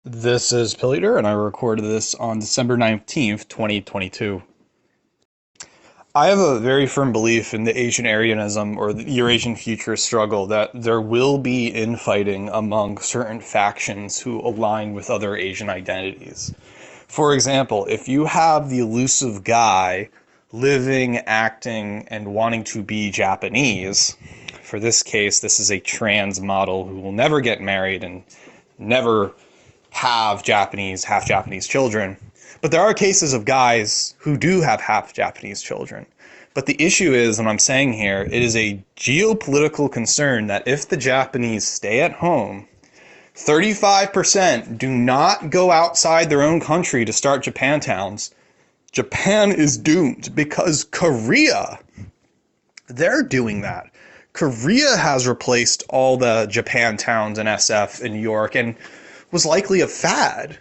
This is Pillator, and I recorded this on December 19th, 2022. I have a very firm belief in the Asian Aryanism or the Eurasian futurist struggle that there will be infighting among certain factions who align with other Asian identities. For example, if you have the elusive guy living, acting, and wanting to be Japanese, for this case, this is a trans model who will never get married and never have Japanese, half Japanese children. But there are cases of guys who do have half Japanese children. But the issue is, and I'm saying here, it is a geopolitical concern that if the Japanese stay at home, 35% do not go outside their own country to start Japantowns. Japan is doomed because Korea, they're doing that. Korea has replaced all the Japantowns in SF in New York and was likely a fad.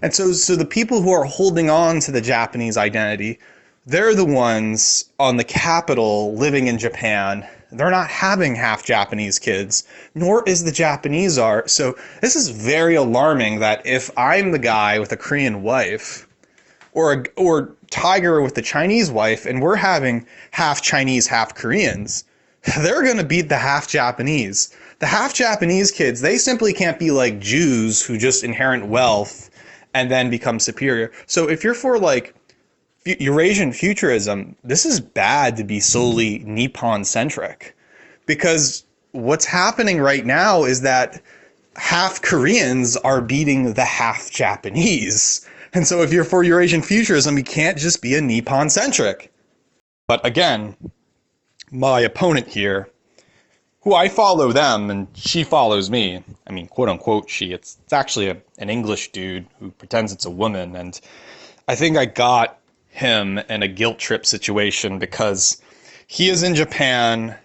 And so the people who are holding on to the Japanese identity, they're the ones on the capital living in Japan. They're not having half Japanese kids, nor is the Japanese are. So this is very alarming that if I'm the guy with a Korean wife, or Tiger with the Chinese wife, and we're having half Chinese, half Koreans, they're going to beat the half Japanese. The half Japanese kids, they simply can't be like Jews who just inherit wealth and then become superior. So if you're for like Eurasian futurism, this is bad to be solely Nippon centric, because what's happening right now is that half Koreans are beating the half Japanese. And so if you're for Eurasian futurism, you can't just be a Nippon centric. But again, my opponent here, who I follow them and she follows me. I mean, quote unquote she. It's actually an English dude who pretends it's a woman. And I think I got him in a guilt trip situation because he is in Japan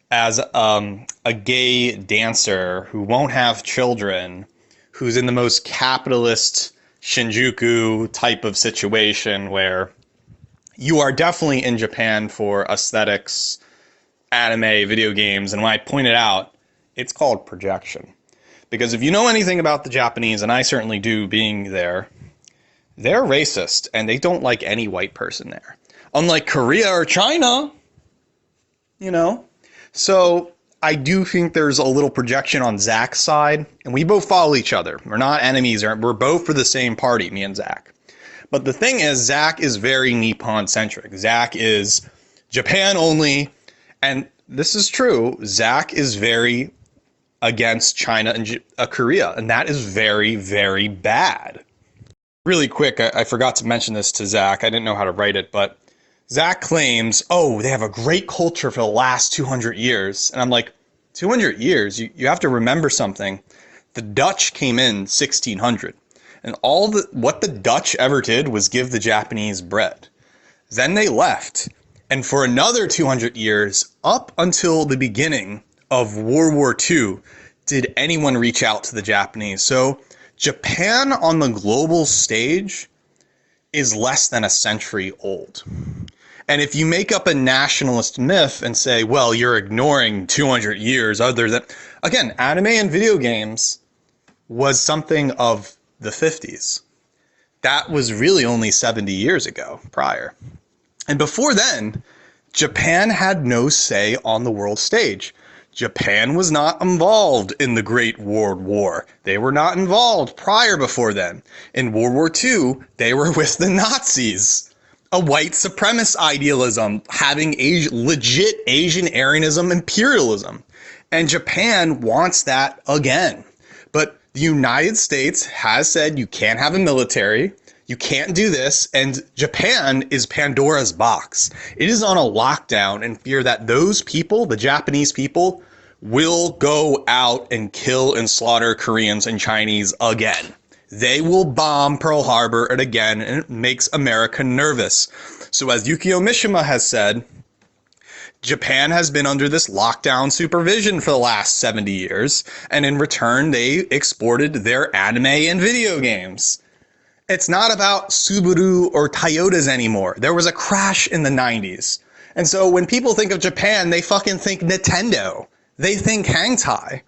as a gay dancer who won't have children, who's in the most capitalist Shinjuku type of situation where you are definitely in Japan for aesthetics, anime, video games, and when I pointed out, it's called projection. Because if you know anything about the Japanese, and I certainly do being there, they're racist, and they don't like any white person there. Unlike Korea or China, you know? So I do think there's a little projection on Zach's side, and we both follow each other. We're not enemies, we're both for the same party, me and Zach. But the thing is, Zach is very Nippon-centric. Zach is Japan only. And this is true. Zach is very against China and Korea, and that is very, very bad. Really quick, I forgot to mention this to Zach. I didn't know how to write it, but Zach claims, oh, they have a great culture for the last 200 years. And I'm like, 200 years? You have to remember something. The Dutch came in 1600, and what the Dutch ever did was give the Japanese bread. Then they left. And for another 200 years, up until the beginning of World War II, did anyone reach out to the Japanese. So Japan on the global stage is less than a century old. And if you make up a nationalist myth and say, well, you're ignoring 200 years other than, again, anime and video games was something of the 50s. That was really only 70 years ago prior. And before then, Japan had no say on the world stage. Japan was not involved in the Great World War. They were not involved before then. In World War II, they were with the Nazis. A white supremacist idealism, having legit Asian Aryanism imperialism. And Japan wants that again. But the United States has said you can't have a military. You can't do this, and Japan is Pandora's box. It is on a lockdown in fear that those people, the Japanese people, will go out and kill and slaughter Koreans and Chinese again. They will bomb Pearl Harbor again, and it makes America nervous. So as Yukio Mishima has said, Japan has been under this lockdown supervision for the last 70 years, and in return they exported their anime and video games. It's not about Subaru or Toyotas anymore. There was a crash in the 90s. And so when people think of Japan, they fucking think Nintendo. They think Hangtai.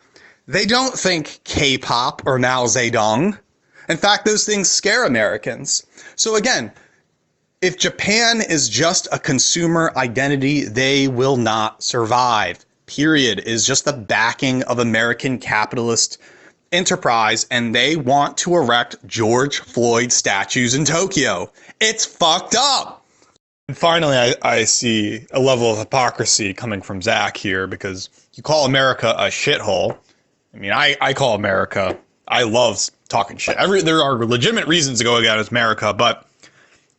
They don't think K-pop or Mao Zedong. In fact, those things scare Americans. So again, if Japan is just a consumer identity, they will not survive. Period. Is just the backing of American capitalist enterprise, and they want to erect George Floyd statues in Tokyo. It's fucked up. And finally, I see a level of hypocrisy coming from Zach here, because you call America a shithole. I mean, I call America, I love talking shit. There are legitimate reasons to go against America, but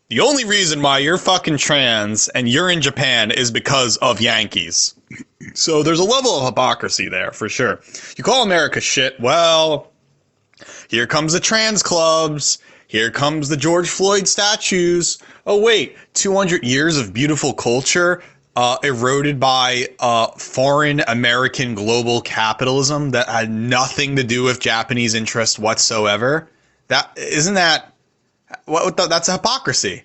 the only reason why you're fucking trans and you're in Japan is because of Yankees. So there's a level of hypocrisy there, for sure. You call America shit, well, here comes the trans clubs. Here comes the George Floyd statues. Oh, wait, 200 years of beautiful culture eroded by foreign American global capitalism that had nothing to do with Japanese interest whatsoever. That's a hypocrisy.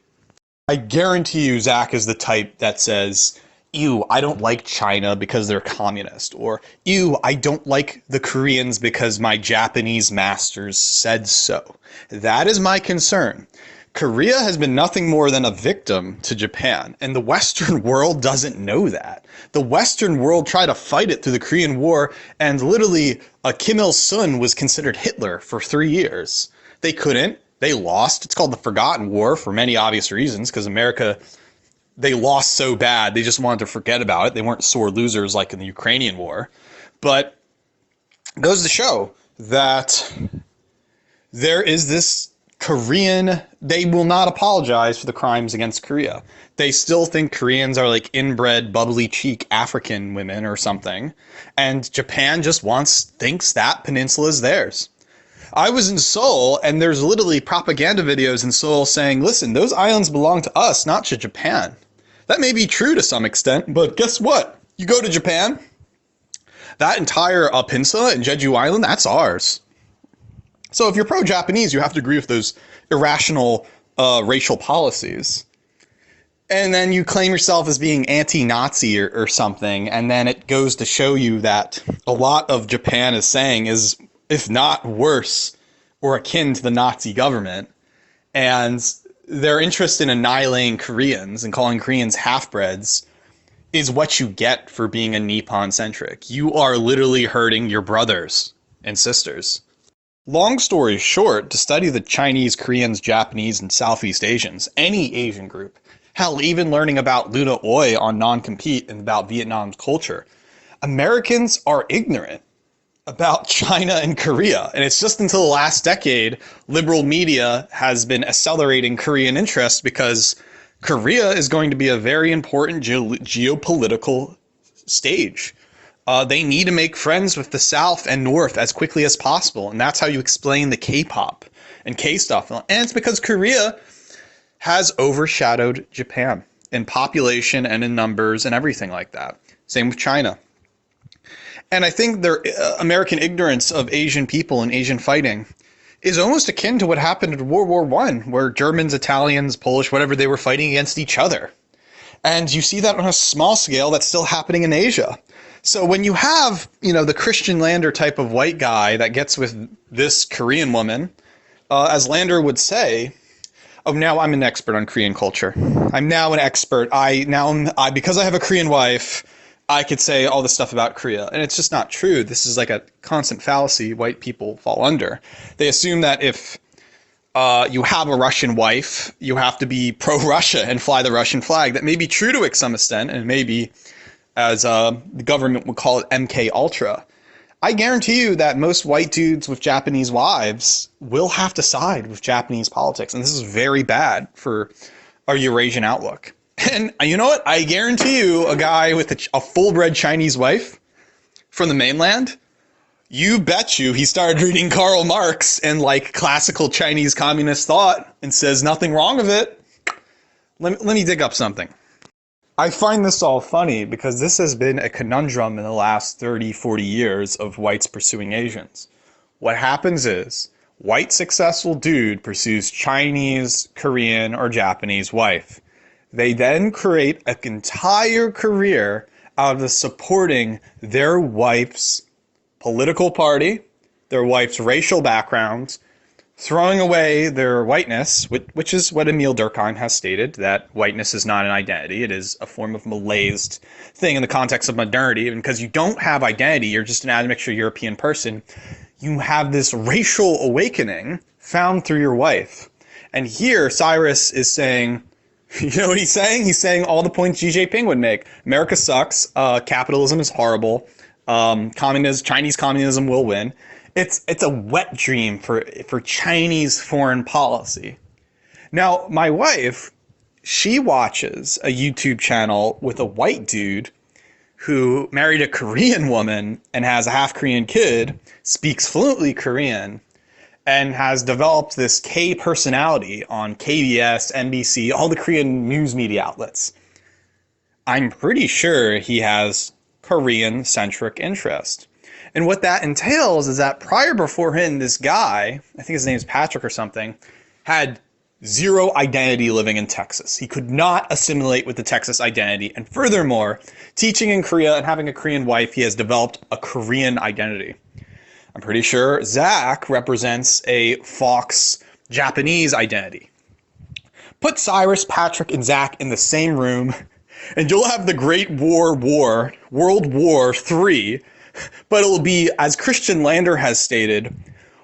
I guarantee you Zach is the type that says, ew, I don't like China because they're communist, or ew, I don't like the Koreans because my Japanese masters said so. That is my concern. Korea has been nothing more than a victim to Japan, and the Western world doesn't know that. The Western world tried to fight it through the Korean War, and literally Kim Il-sung was considered Hitler for 3 years. They couldn't. They lost. It's called the Forgotten War for many obvious reasons, because America, they lost so bad, they just wanted to forget about it. They weren't sore losers like in the Ukrainian war. But it goes to show that there is this Korean, they will not apologize for the crimes against Korea. They still think Koreans are like inbred, bubbly cheek African women or something. And Japan just thinks that peninsula is theirs. I was in Seoul, and there's literally propaganda videos in Seoul saying, listen, those islands belong to us, not to Japan. That may be true to some extent, but guess what? You go to Japan, that entire peninsula and Jeju Island, that's ours. So if you're pro-Japanese, you have to agree with those irrational racial policies. And then you claim yourself as being anti-Nazi or something, and then it goes to show you that a lot of Japan is saying is, if not worse or akin to the Nazi government, and their interest in annihilating Koreans and calling Koreans half-breds is what you get for being a Nippon-centric. You are literally hurting your brothers and sisters. Long story short, to study the Chinese, Koreans, Japanese, and Southeast Asians, any Asian group, hell, even learning about Luna Oi on non-compete and about Vietnam's culture, Americans are ignorant about China and Korea. And it's just until the last decade, liberal media has been accelerating Korean interest because Korea is going to be a very important geopolitical stage. They need to make friends with the South and North as quickly as possible. And that's how you explain the K-pop and K-stuff. And it's because Korea has overshadowed Japan in population and in numbers and everything like that. Same with China. And I think their American ignorance of Asian people and Asian fighting is almost akin to what happened in World War I, where Germans, Italians, Polish, whatever, they were fighting against each other. And you see that on a small scale that's still happening in Asia. So when you have, the Christian Lander type of white guy that gets with this Korean woman, as Lander would say, oh, now I'm an expert on Korean culture. I'm now an expert. Because I have a Korean wife, I could say all this stuff about Korea, and it's just not true. This is like a constant fallacy white people fall under. They assume that if you have a Russian wife, you have to be pro-Russia and fly the Russian flag. That may be true to some extent, and maybe, as the government would call it, MK Ultra. I guarantee you that most white dudes with Japanese wives will have to side with Japanese politics, and this is very bad for our Eurasian outlook. And you know what? I guarantee you a guy with a full-bred Chinese wife from the mainland, you bet you he started reading Karl Marx and like classical Chinese communist thought and says nothing wrong with it. Let me dig up something. I find this all funny because this has been a conundrum in the last 30, 40 years of whites pursuing Asians. What happens is white successful dude pursues Chinese, Korean, or Japanese wife. They then create an entire career out of supporting their wife's political party, their wife's racial background, throwing away their whiteness, which is what Emile Durkheim has stated, that whiteness is not an identity. It is a form of Malaysed thing in the context of modernity. And because you don't have identity, you're just an admixture European person, you have this racial awakening found through your wife. And here, Cyrus is saying, you know what he's saying? He's saying all the points G.J. Ping would make. America sucks. Capitalism is horrible. Chinese communism will win. It's a wet dream for Chinese foreign policy. Now, my wife, she watches a YouTube channel with a white dude who married a Korean woman and has a half Korean kid, speaks fluently Korean, and has developed this K personality on KBS, NBC, all the Korean news media outlets. I'm pretty sure he has Korean-centric interest. And what that entails is that before him, this guy, I think his name is Patrick or something, had zero identity living in Texas. He could not assimilate with the Texas identity. And furthermore, teaching in Korea and having a Korean wife, he has developed a Korean identity. I'm pretty sure Zach represents a Fox Japanese identity. Put Cyrus, Patrick, and Zach in the same room, and you'll have the Great World War III, but it'll be, as Christian Lander has stated,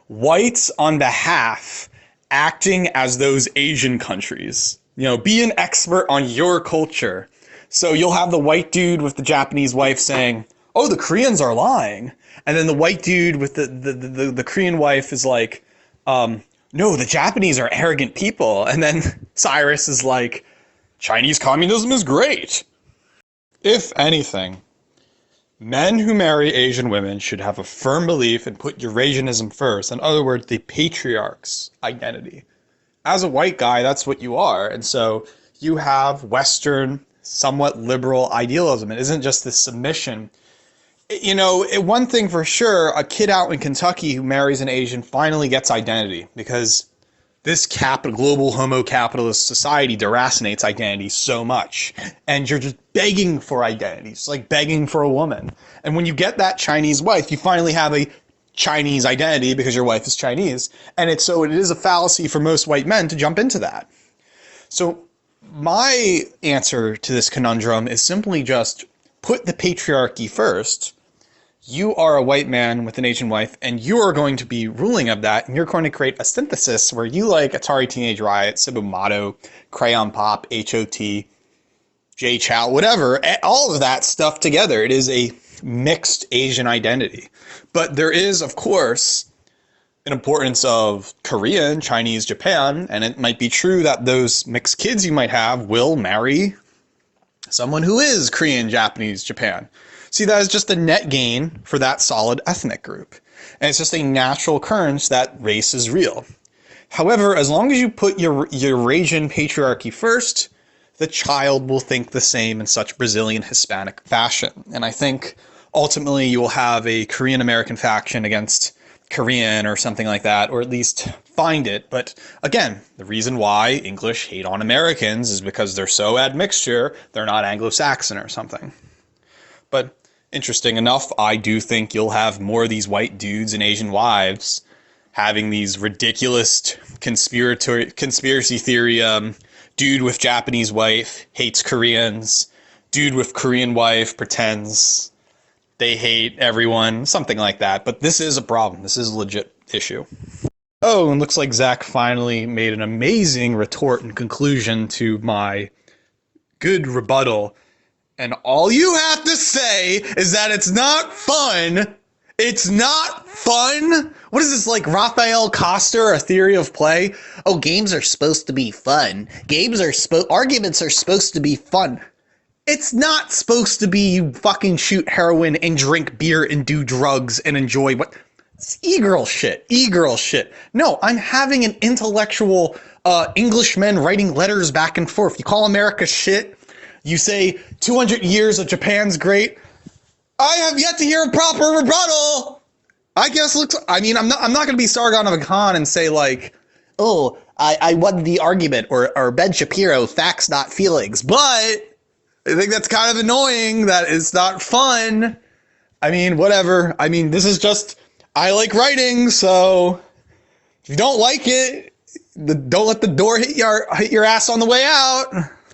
whites on behalf acting as those Asian countries. You know, be an expert on your culture. So you'll have the white dude with the Japanese wife saying, oh, the Koreans are lying. And then the white dude with the Korean wife is like, no, the Japanese are arrogant people. And then Cyrus is like, Chinese communism is great. If anything, men who marry Asian women should have a firm belief and put Eurasianism first. In other words, the patriarch's identity. As a white guy, that's what you are. And so you have Western, somewhat liberal idealism. It isn't just this submission. You know, one thing for sure, a kid out in Kentucky who marries an Asian finally gets identity, because this global homo capitalist society deracinates identity so much. And you're just begging for identity. It's like begging for a woman. And when you get that Chinese wife, you finally have a Chinese identity because your wife is Chinese. And it is a fallacy for most white men to jump into that. So my answer to this conundrum is simply just put the patriarchy first. You are a white man with an Asian wife, and you are going to be ruling of that, and you're going to create a synthesis where you like Atari Teenage Riot, Subumoto, Crayon Pop, HOT, J Chow, whatever, all of that stuff together. It is a mixed Asian identity. But there is, of course, an importance of Korean, Chinese, Japan, and it might be true that those mixed kids you might have will marry someone who is Korean, Japanese, Japan. See, that is just a net gain for that solid ethnic group. And it's just a natural occurrence that race is real. However, as long as you put your Eurasian patriarchy first, the child will think the same in such Brazilian Hispanic fashion. And I think ultimately you will have a Korean American faction against Korean or something like that, or at least find it. But again, the reason why English hate on Americans is because they're so admixture, they're not Anglo-Saxon or something. But interesting enough, I do think you'll have more of these white dudes and Asian wives having these ridiculous conspiracy theory, dude with Japanese wife hates Koreans, dude with Korean wife pretends they hate everyone, something like that. But this is a problem. This is a legit issue. Oh, and looks like Zach finally made an amazing retort and conclusion to my good rebuttal. And all you have to say is that it's not fun. It's not fun. What is this, like Raphael Coster, A Theory of Play? Oh, games are supposed to be fun. Arguments are supposed to be fun. It's not supposed to be you fucking shoot heroin and drink beer and do drugs and enjoy what? It's e-girl shit. E-girl shit. No, I'm having an intellectual Englishmen writing letters back and forth. You call America shit. You say 200 years of Japan's great. I have yet to hear a proper rebuttal. I guess I'm not going to be Sargon of Akkad and say like, oh, I won the argument or Ben Shapiro, facts not feelings. But I think that's kind of annoying that it's not fun. I mean, whatever. I mean, this is just, I like writing, so If you don't like it, don't let the door hit your ass on the way out.